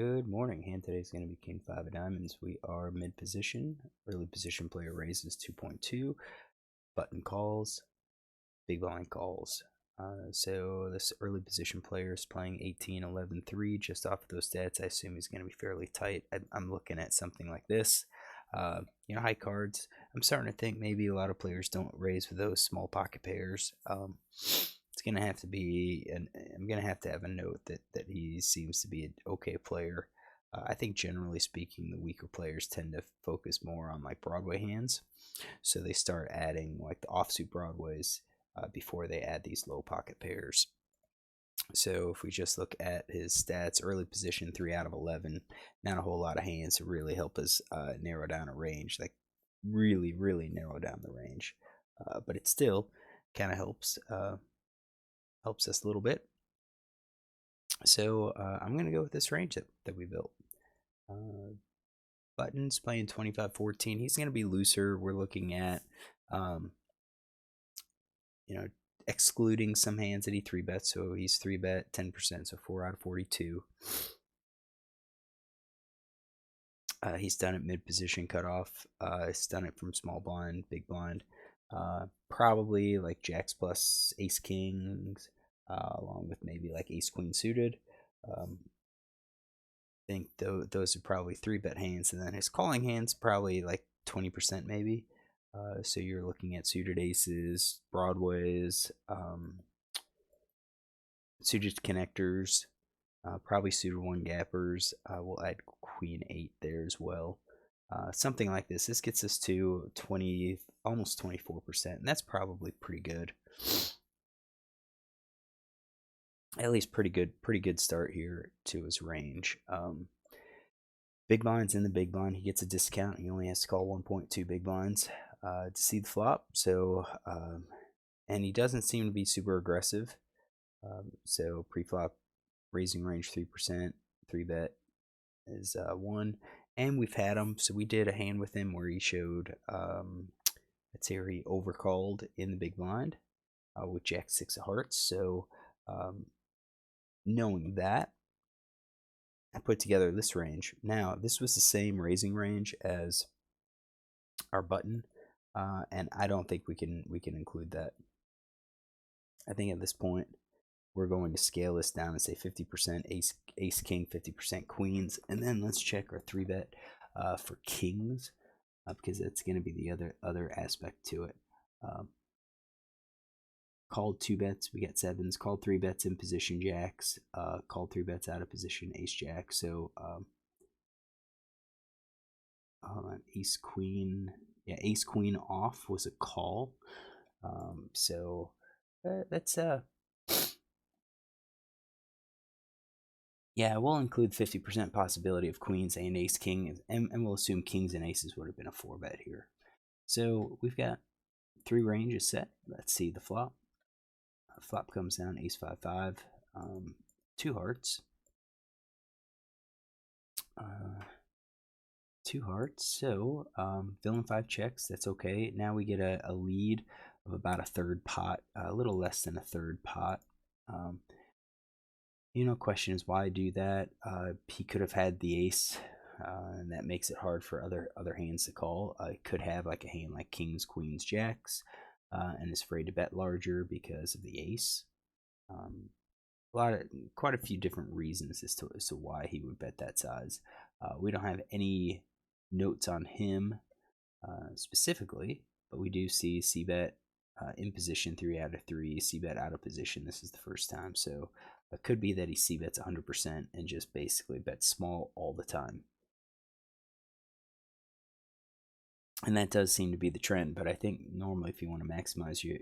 Good morning. Hand today is going to be King 5 of diamonds. We are mid position. Early position player raises 2.2. Button calls. Big blind calls. So this early position player is playing 18, 11, 3. Just off of those stats, I assume he's going to be fairly tight. I'm looking at something like this. High cards. I'm starting to think maybe a lot of players don't raise with those small pocket pairs. It's gonna have to be, and I'm gonna have to have a note that he seems to be an okay player. I think generally speaking, the weaker players tend to focus more on like Broadway hands, so they start adding like the offsuit Broadways before they add these low pocket pairs. So if we just look at his stats, early position 3 out of 11, not a whole lot of hands to really help us narrow down a range, like really narrow down the range. But it still kind of helps us a little bit. So I'm going to go with this range that we built. Buttons playing 25-14. He's going to be looser. We're looking at, excluding some hands that he 3-bets. So he's 3-bet 10%, so 4 out of 42. He's done it mid position cutoff. He's done it from small blind, big blind. Probably like jacks plus ace kings, along with maybe like ace queen suited. I think those are probably 3-bet hands, and then his calling hands probably like 20% maybe. So you're looking at suited aces, broadways, suited connectors, probably suited one gappers. We'll add queen 8 there as well. Something like this. This gets us to 20, almost 24%, and that's probably pretty good. At least pretty good start here to his range. Big blind's in the big blind. He gets a discount. He only has to call 1.2 big blinds to see the flop. So, and he doesn't seem to be super aggressive. So pre-flop raising range 3%, 3-bet is 1. And we've had him. So we did a hand with him where he showed, let's say he overcalled in the big blind with Jack 6 of hearts. So knowing that, I put together this range. Now, this was the same raising range as our button, and I don't think we can include that. I think at this point we're going to scale this down and say 50% ace king, 50% queens, and then let's check our 3-bet for kings, because that's going to be the other aspect to it. Called 2-bets, we got 7s. Called 3-bets in position jacks. Called 3-bets out of position ace jack. So ace queen, yeah, ace queen off was a call. So that's yeah, we'll include 50% possibility of queens and ace king, and we'll assume kings and aces would have been a 4-bet here. So we've got 3 ranges set. Let's see the flop. Flop comes down ace 5-5, 2 hearts, 2 hearts. So villain 5 checks. That's okay. Now we get a lead of about a third pot, a little less than a third pot. Question is why do that? He could have had the ace, and that makes it hard for other hands to call. Could have like a hand like kings, queens, jacks, and is afraid to bet larger because of the ace. Quite a few different reasons as to why he would bet that size. We don't have any notes on him specifically, but we do see c-bet in position 3 out of 3, c-bet out of position. This is the first time, so it could be that he c-bets 100% and just basically bets small all the time. And that does seem to be the trend, but I think normally if you want to maximize your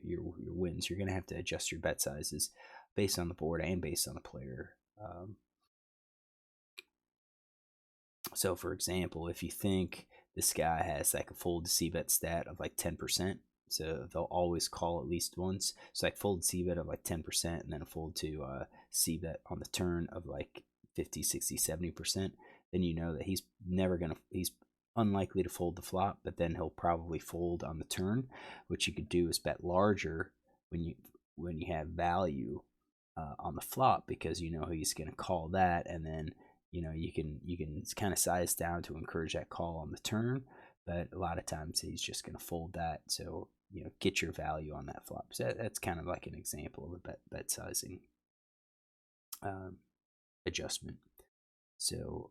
wins, you're going to have to adjust your bet sizes based on the board and based on the player. So for example, if you think this guy has like a fold to c-bet stat of like 10%, so they'll always call at least once. So like fold c-bet of like 10%, and then a fold to c-bet on the turn of like 50, 60, 70%, then you know that he's unlikely to fold the flop, but then he'll probably fold on the turn. What you could do is bet larger when you have value on the flop, because you know he's going to call that, and then you can kind of size down to encourage that call on the turn, but a lot of times he's just going to fold that. So get your value on that flop. So that's kind of like an example of a bet sizing adjustment. So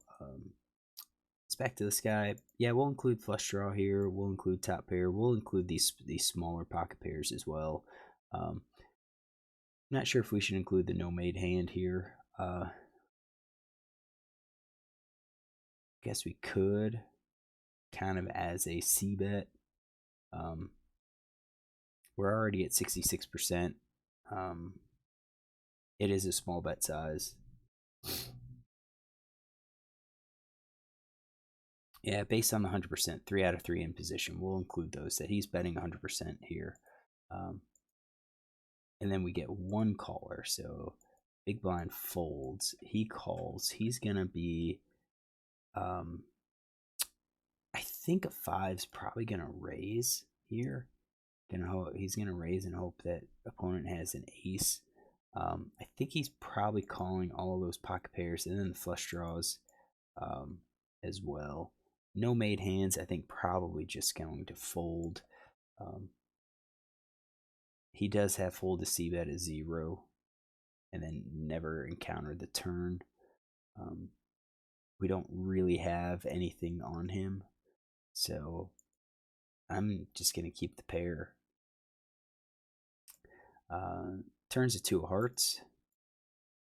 it's back to this guy. Yeah, we'll include flush draw here. We'll include top pair. We'll include these smaller pocket pairs as well. Not sure if we should include the no made hand here. Guess we could, kind of as a C bet. We're already at 66%. It is a small bet size. Yeah, based on the 100%, 3 out of 3 in position, we'll include those that he's betting 100% here. And then we get one caller, so big blind folds. He calls. He's gonna be, I think a 5's probably gonna raise here. He's gonna raise and hope that opponent has an ace. I think he's probably calling all of those pocket pairs and then the flush draws as well. No made hands, I think probably just going to fold. He does have fold to C bet at 0 and then never encounter the turn. We don't really have anything on him, so I'm just going to keep the pair. Turns a 2 of hearts.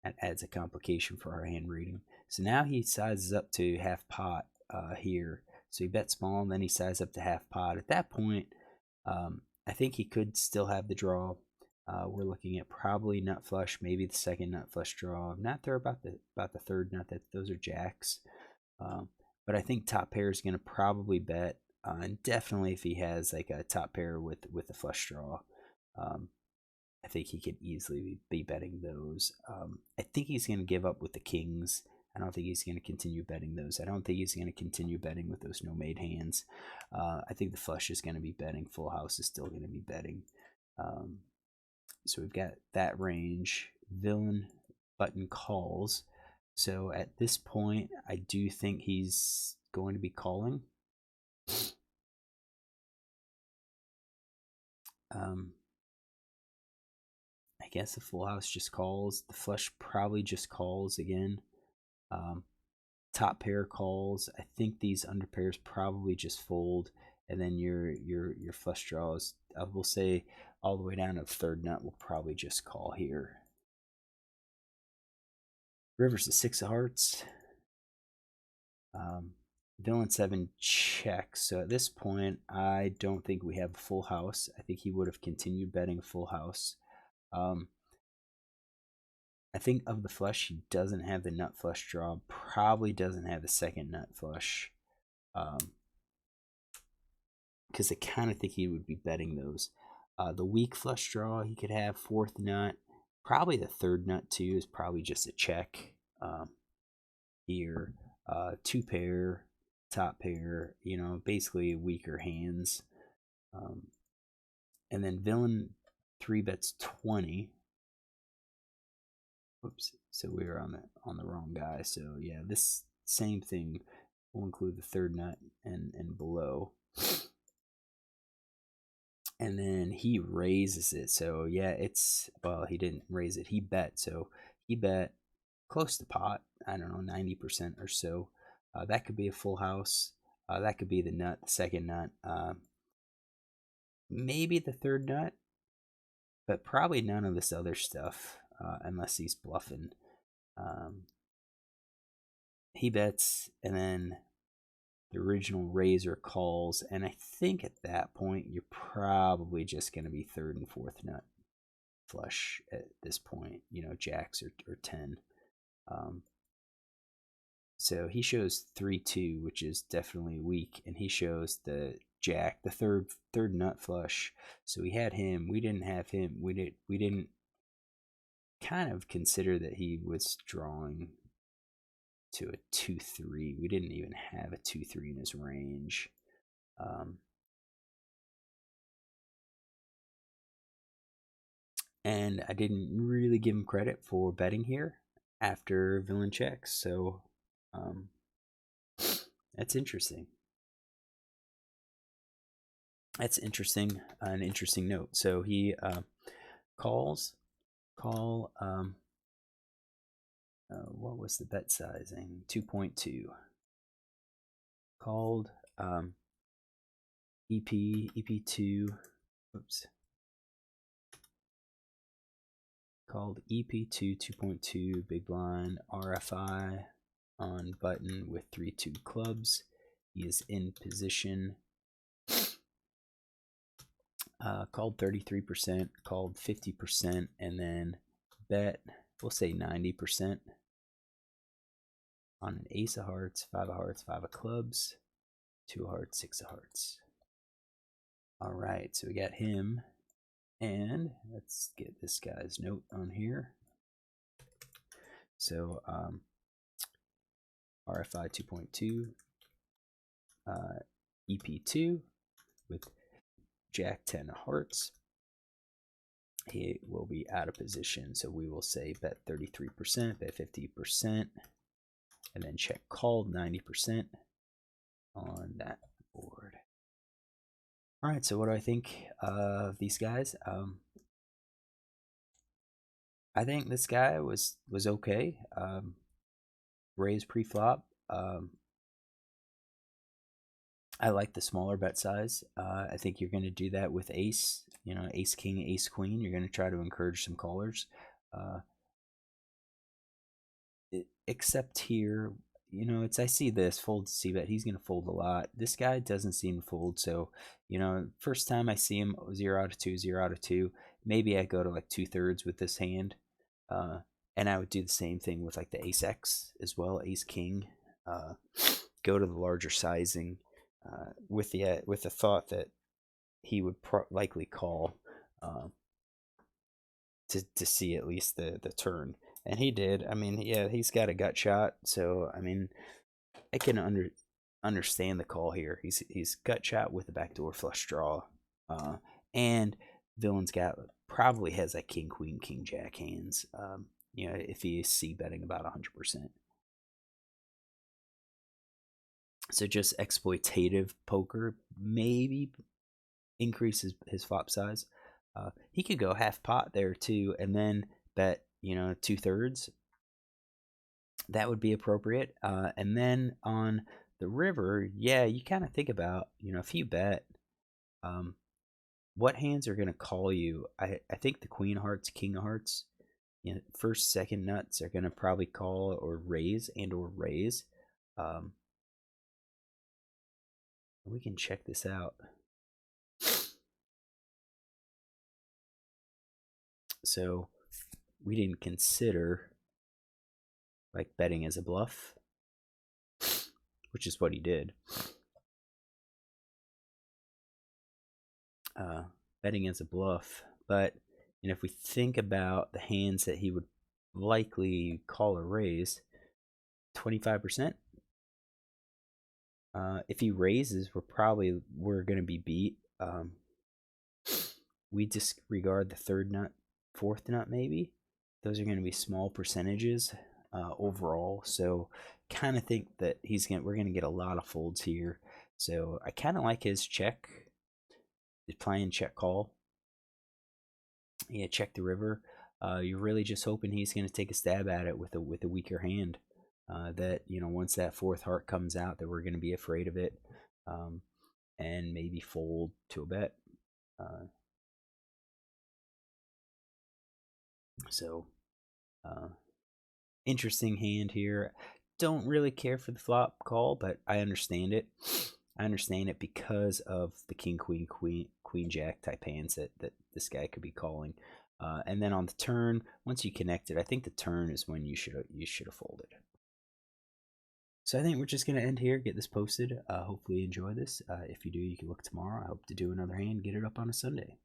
That adds a complication for our hand reading. So now he sizes up to half pot here. So he bets small, and then he sizes up to half pot. At that point, I think he could still have the draw. We're looking at probably nut flush, maybe the second nut flush draw. I'm not there about the third nut. Those are jacks. But I think top pair is going to probably bet, and definitely if he has like a top pair with a flush draw, I think he could easily be betting those. I think he's going to give up with the kings. I don't think he's going to continue betting those. I don't think he's going to continue betting with those no made hands. I think the flush is going to be betting. Full house is still going to be betting. So we've got that range. Villain button calls. So at this point, I do think he's going to be calling. I guess the full house just calls. The flush probably just calls again. Top pair calls. I think these under pairs probably just fold, and then your flush draws, I will say all the way down to the third nut, will probably just call here. River's the 6 of hearts. Villain 7 checks. So at this point, I don't think we have a full house. I think he would have continued betting a full house. I think of the flush, he doesn't have the nut flush draw. Probably doesn't have the second nut flush. Because I kind of think he would be betting those. The weak flush draw, he could have fourth nut. Probably the third nut too is probably just a check here. 2 pair, top pair, basically weaker hands. And then villain 3 bets 20. Whoops, so we were on the wrong guy. So yeah, this same thing will include the third nut and below. And then he raises it. So yeah, he didn't raise it. He bet. So he bet close to pot. I don't know, 90% or so. That could be a full house. That could be the nut, the second nut. Maybe the third nut, but probably none of this other stuff unless he's bluffing. He bets, and then the original raiser calls, and I think at that point you're probably just going to be third and fourth nut flush at this point, jacks or 10. So he shows 3-2, which is definitely weak, and he shows the jack, the third nut flush. So we had him. We didn't have him. We didn't kind of consider that he was drawing to a 2-3. We didn't even have a 2-3 in his range. And I didn't really give him credit for betting here after villain checks. So That's interesting. That's interesting. An interesting note. So he call. What was the bet sizing? 2.2. Called EP2. Oops. Called EP2 2.2 big blind RFI on button with 3-2 clubs. He is in position. Called 33%, called 50%, and then bet, we'll say 90% on an ace of hearts, 5 of hearts, 5 of clubs, 2 of hearts, 6 of hearts. All right, so we got him, and let's get this guy's note on here. So RFI 2.2, EP2 with Jack 10 of hearts. He will be out of position, so we will say bet 33%, bet 50%, and then check called 90% on that board. All right, so what do I think of these guys? I think this guy was okay. Raise pre-flop. I like the smaller bet size. I think you're going to do that with ace, ace king, ace queen. You're going to try to encourage some callers. Except here, I see this fold to see bet. He's going to fold a lot. This guy doesn't seem to fold. So, first time I see him, 0 out of 2, 0 out of 2. Maybe I go to like 2/3 with this hand. And I would do the same thing with like the ace X as well, ace king. Go to the larger sizing. With the thought that he would likely call to see at least the turn, and he did. I mean, yeah, he's got a gut shot, so I mean, I can understand the call here. He's gut shot with a backdoor flush draw, and villain's got probably has like king queen king jack hands. If he is c betting about 100%. So just exploitative poker maybe increases his flop size. He could go half pot there too, and then bet 2/3. That would be appropriate. And then on the river, yeah, you kind of think about if you bet, what hands are going to call you. I think the queen of hearts, king of hearts, first, second nuts are going to probably call or raise. We can check this out. So we didn't consider like betting as a bluff, which is what he did. Betting as a bluff, but if we think about the hands that he would likely call or raise, 25%. If he raises, we're going to be beat. We disregard the third nut, fourth nut maybe. Those are going to be small percentages overall. So kind of think that we're going to get a lot of folds here. So I kind of like his check. He's playing check call. Yeah, check the river. You're really just hoping he's going to take a stab at it with a weaker hand. That once that fourth heart comes out, that we're going to be afraid of it, and maybe fold to a bet. So interesting hand here. Don't really care for the flop call, but I understand it. I understand it because of the king queen queen jack type hands that this guy could be calling. And then on the turn, once you connect it, I think the turn is when you should have folded. So I think we're just going to end here, get this posted. Hopefully you enjoy this. If you do, you can look tomorrow. I hope to do another hand, get it up on a Sunday.